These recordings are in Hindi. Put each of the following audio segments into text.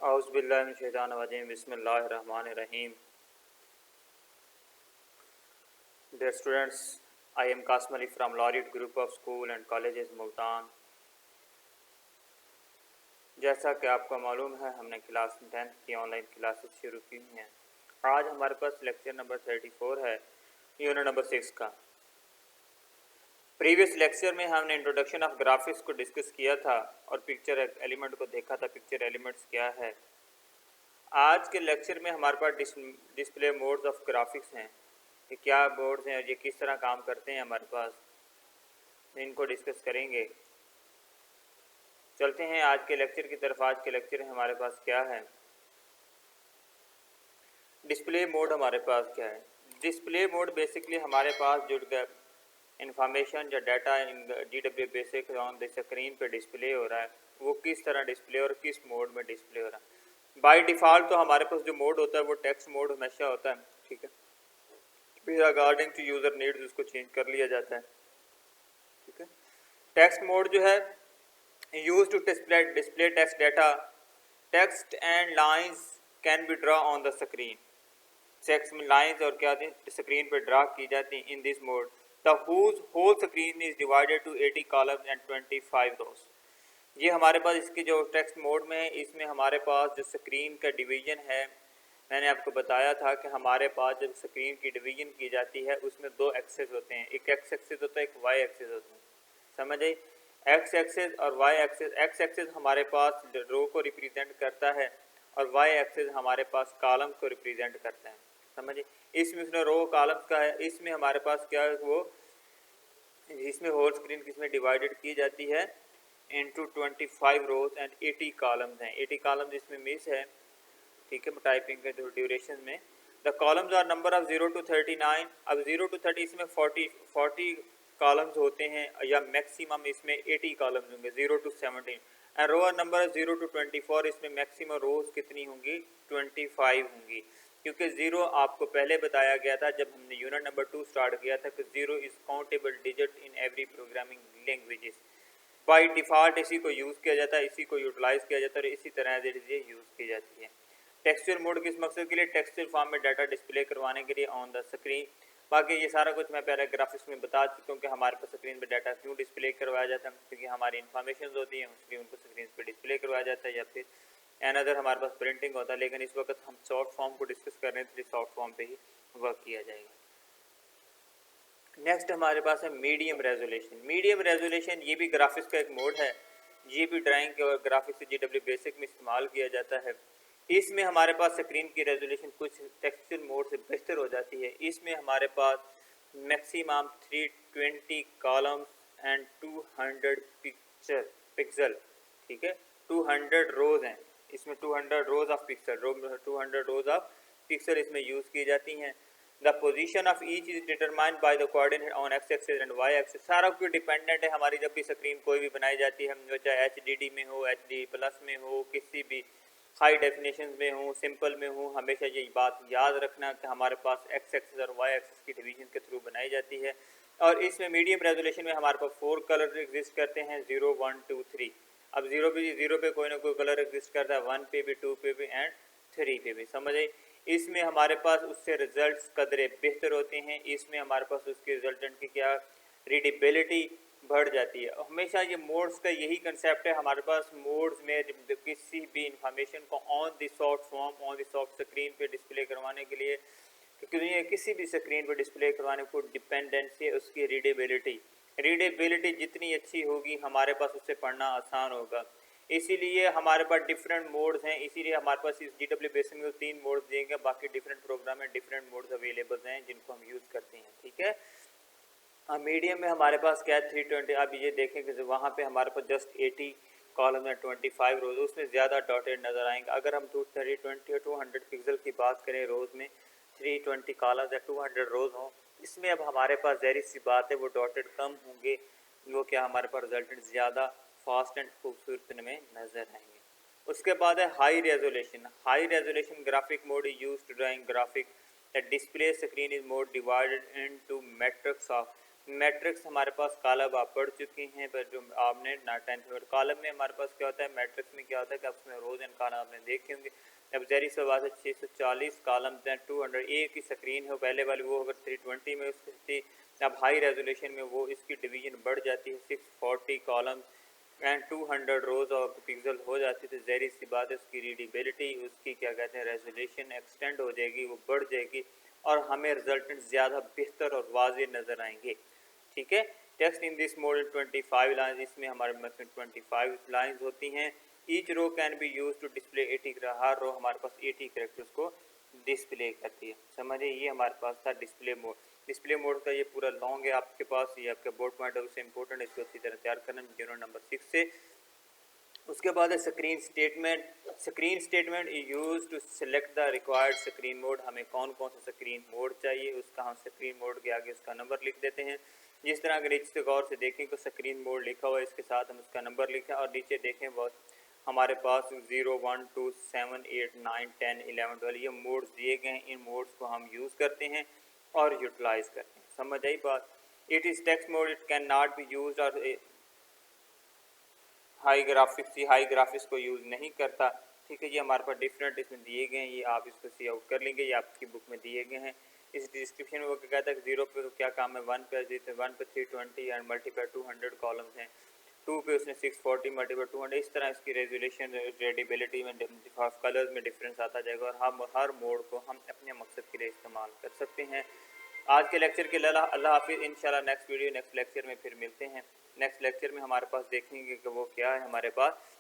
औज़ुबिल्लाहिमिनश्शैतानिर्रजीम बिस्मिल्लाहिर्रहमानिर्रहीम। Dear students, I am Qasim Ali from Laureate Group of School and Colleges Multan. जैसा कि आपको मालूम है, हमने क्लास 10th की ऑनलाइन क्लासेस शुरू की हुई हैं। आज हमारे पास लेक्चर नंबर 34 है, यूनिट नंबर 6 का। प्रीवियस लेक्चर में हमने इंट्रोडक्शन ऑफ ग्राफिक्स को डिस्कस किया था और पिक्चर एलिमेंट को देखा था, पिक्चर एलिमेंट्स क्या है। आज के लेक्चर में हमारे पास डिस्प्ले मोड्स ऑफ ग्राफिक्स हैं। ये क्या मोड्स हैं और ये किस तरह काम करते हैं हमारे पास, इनको डिस्कस करेंगे। चलते हैं आज के लेक्चर की तरफ। आज के लेक्चर में हमारे पास क्या है, डिस्प्ले मोड हमारे पास क्या है। डिस्प्ले मोड बेसिकली हमारे पास जो इंफॉर्मेशन या data in GW basic on the screen पे डिस्प्ले हो रहा है, वो किस तरह डिस्प्ले और किस मोड में डिस्प्ले हो रहा है। बाय डिफ़ॉल्ट तो हमारे पास जो मोड होता है वो टेक्स्ट मोड हमेशा होता है, ठीक है। फिर अकॉर्डिंग टू यूज़र नीड्स उसको चेंज कर लिया जाता है, ठीक है। टेक्स्ट मोड जो है use to display text data, text and lines can be draw on the screen. Text में लाइंस और क्या स्क्रीन पे ड्रा की जाती हैं। In this mode the whole screen is divided to 80 columns and 25 rows. ये हमारे पास इसकी जो टेक्स्ट मोड में है, इसमें हमारे पास जो स्क्रीन का डिवीजन है, मैंने आपको बताया था कि हमारे पास जब स्क्रीन की डिवीजन की जाती है उसमें दो एक्सेस होते हैं, एक एक्स एक्सेस होता है, एक वाई एक्सेस होता है। समझ आई? एक्स एक्सेस और वाई एक्सेस। एक्स एक्सेस हमारे पास रो को रिप्रेजेंट करता है और वाई एक्सेस हमारे पास कॉलम को रिप्रेजेंट करता है। समझिए, इसमें उसने रो कॉलम्स का है। इसमें हमारे पास क्या है, वो इसमें होल स्क्रीन किसमें डिवाइडेड की जाती है इनटू 25 रोज एंड 80 कॉलम्स हैं। 80 कॉलम्स इसमें मिस है, ठीक है, टाइपिंग के जो ड्यूरेशन में। The columns are number of 0 to 39। अब 0 to 30 इसमें 40 कॉलम्स होते हैं या मैक्सिमम इसमें 80 कॉलम्स होंगे 0 to 17। And row number 0 to 24, इसमें मैक्सिमम रोज कितनी होंगी, 25 होंगी। क्योंकि 0 आपको पहले बताया गया था जब हमने यूनिट नंबर 2 स्टार्ट किया था कि 0 is countable digit in every programming languages. By default इसी को यूज़ किया जाता है, इसी को यूटिलाइज़ किया जाता है और इसी तरह ये यूज़ की जाती है। टेक्सचर मोड किस मकसद के लिए, टेक्सचर फॉर्म में डाटा डिस्प्ले करवाने के लिए ऑन द स्क्रीन। बाकी ये सारा कुछ मैं पैराग्राफिक्स में बता चुका हूँ कि हमारे पास स्क्रीन पे डाटा क्यों डिस्प्ले करवाया जाता है, क्योंकि हमारी इन्फॉर्मेशन होती हैं उसलिए उनको स्क्रीन पे डिस्प्ले करवाया जाता है, या फिर अनदर हमारे पास प्रिंटिंग होता है। लेकिन इस वक्त हम शॉर्ट फॉर्म को डिस्कस कर रहे हैं, तो शॉर्ट फॉर्म पे ही वर्क किया जाएगा। नेक्स्ट हमारे पास है मीडियम रेजोल्यूशन। मीडियम रेजोल्यूशन ये भी ग्राफिक्स का एक मोड है, ये भी ड्राइंग और ग्राफिक्स GW बेसिक में इस्तेमाल किया जाता है। इसमें हमारे पास स्क्रीन की रेजोल्यूशन कुछ टेक्सचर मोड से बेहतर हो जाती है। इसमें हमारे पास मैक्सिमम 320 कॉलम्स एंड 200 पिक्सल, ठीक है, 200 रोज हैं इसमें, 200 rows of pixel, 200 rows of pixel इसमें यूज़ की जाती हैं। The position of each is determined by the coordinate on X axis and Y axis. सारा कुछ डिपेंडेंट है हमारी जब भी स्क्रीन कोई भी बनाई जाती है, चाहे HDD में हो, HD+ में हो, किसी भी हाई डेफिनेशन में हो, सिंपल में हो, हमेशा ये बात याद रखना कि हमारे पास एक्स एक्सिस और वाई एक्सिस की डिवीजन के थ्रू बनाई जाती है। और इसमें मीडियम रेजोल्यूशन में हमारे पास 4 कलर एग्जिस्ट करते हैं, 0, 1, 2, 3। अब 0 पे कोई ना कोई कलर एग्जिस्ट करता है, 1 पे भी, 2 पे भी एंड 3 पे भी। समझ आई? इसमें हमारे पास उससे रिजल्ट्स कदरे बेहतर होते हैं। इसमें हमारे पास उसके रिजल्टेंट की क्या रीडेबिलिटी बढ़ जाती है। हमेशा ये मोड्स का यही कंसेप्ट है, हमारे पास मोड्स में किसी भी इंफॉर्मेशन को on the soft form, on the soft screen पे डिस्प्ले करवाने के लिए, क्योंकि किसी भी स्क्रीन पे डिस्प्ले करवाने को डिपेंडेंसी है उसकी रीडेबिलिटी जितनी अच्छी होगी हमारे पास उससे पढ़ना आसान होगा। इसीलिए हमारे पास डिफरेंट मोड्स हैं। इसीलिए हमारे पास इस GW बेसिक में 3 मोड्स देंगे, बाकी डिफरेंट प्रोग्राम में डिफरेंट मोड्स अवेलेबल हैं जिनको हम यूज़ करते हैं, ठीक है। मीडियम में हमारे पास क्या है 320। अब ये देखें कि वहाँ पे हमारे पास जस्ट 80 कॉलम है, 25 रोज, उसमें ज़्यादा डॉटेड नज़र आएंगे। अगर हम 320 या 200 पिक्सल की बात करें रोज़ में, 320 कॉलम या 200 रोज हों, इसमें अब हमारे पास ज़ाहिर सी बात है वो डॉटेड कम होंगे, वो क्या हमारे पास रिजल्टेंट ज़्यादा फास्ट एंड खूबसूरत में नज़र आएंगे। उसके बाद है high resolution. High resolution graphic mode use to drawing graphic the display screen is mode divided into matrix of matrix हमारे पास कॉलम आप पढ़ चुके हैं, पर जो आपने ना 10th में कॉलम में हमारे पास क्या होता है, मैट्रिक्स में क्या होता है कि उसमें रोज एंड कॉलम आपने देखे होंगे। अब जहरी सी बात है 640 कॉलम्स हैं, 200 एक की स्क्रीन हो, पहले वाली वो अगर 320 में उसकी थी, अब हाई रेजोल्यूशन में वो इसकी डिवीजन बढ़ जाती है 640 कॉलम एंड 200 रोज और पिक्सल हो जाती है। तो जहरी सी बात है उसकी रीडेबिलिटी, उसकी क्या कहते हैं रेजोल्यूशन एक्सटेंड हो जाएगी, वो बढ़ जाएगी और हमें रिजल्टेंट ज़्यादा बेहतर और वाज़ेह नज़र आएंगे। ठीक है। Text in this model 25 lines, इसमें हमारे पास 25 लाइन्स होती हैं। Each row can be use to display 80, हर रो हमारे पास 80 कैरेक्टर्स को डिस्प्ले करती है। समझिए ये हमारे पास था डिस्प्ले मोड। डिस्प्ले मोड का ये पूरा लॉन्ग है आपके पास, ये आपके बोर्ड पॉइंट ऑफ से इंपॉर्टेंट, इसको अच्छी तरह तैयार करना यूनिट नंबर 6 से। उसके बाद है screen statement. Screen statement use to select the required screen mode, हमें कौन कौन सा स्क्रीन मोड चाहिए उसका हम स्क्रीन मोड के आगे उसका नंबर लिख देते हैं। जिस तरह अगर इससे गौर से देखें तो स्क्रीन मोड लिखा हुआ है, इसके साथ हम उसका नंबर लिखें और नीचे देखें बहुत हमारे पास 0, 1, 2, 7, 8, 9, 10, 11, 12 ये मोड्स दिए गए हैं। इन मोड्स को हम यूज़ करते हैं और यूटिलाइज करते हैं। समझ आई बात। It is text mode, it can not be use और हाई ग्राफिक्स, ये हाई ग्राफिक्स को यूज़ नहीं करता। ठीक है, ये हमारे पास डिफरेंट इसमें दिए गए हैं, ये आप इसको सी आउट कर लेंगे, ये आपकी बुक में दिए गए हैं। इस डिस्क्रिप्शन में वो क्या कहता है कि 0 पे क्या काम है, 1 पे 1 पे 320 एंड मल्टीप्लाई 200 कॉलम्स हैं, 2 पे उसने 640 मल्टीप्लाई 200, इस तरह इसकी रेजोल्यूशन रीडेबिलिटी में कलर्स में डिफरेंस आता जाएगा और हम हर मोड को हम अपने मकसद के लिए इस्तेमाल कर सकते हैं। आज के लेक्चर के लिए अल्लाह हाफिज़। इंशाल्लाह नेक्स्ट वीडियो नेक्स्ट लेक्चर में फिर मिलते हैं। नेक्स्ट लेक्चर में हमारे पास देखेंगे कि वो क्या है हमारे पास।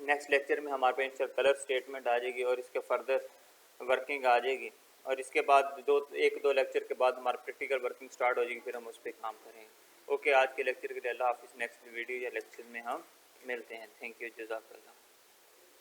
नेक्स्ट लेक्चर में हमारे पास कलर स्टेटमेंट आ जाएगी और इसके फर्दर वर्किंग आ जाएगी और इसके बाद एक दो लेक्चर के बाद हमारा प्रैक्टिकल वर्किंग स्टार्ट हो जाएगी, फिर हम उस पर काम करेंगे। ओके, आज के लेक्चर के लिए अल्लाह हाफिज़। नेक्स्ट वीडियो या लेक्चर में हम मिलते हैं। थैंक यू, जज़ाकल्लाह।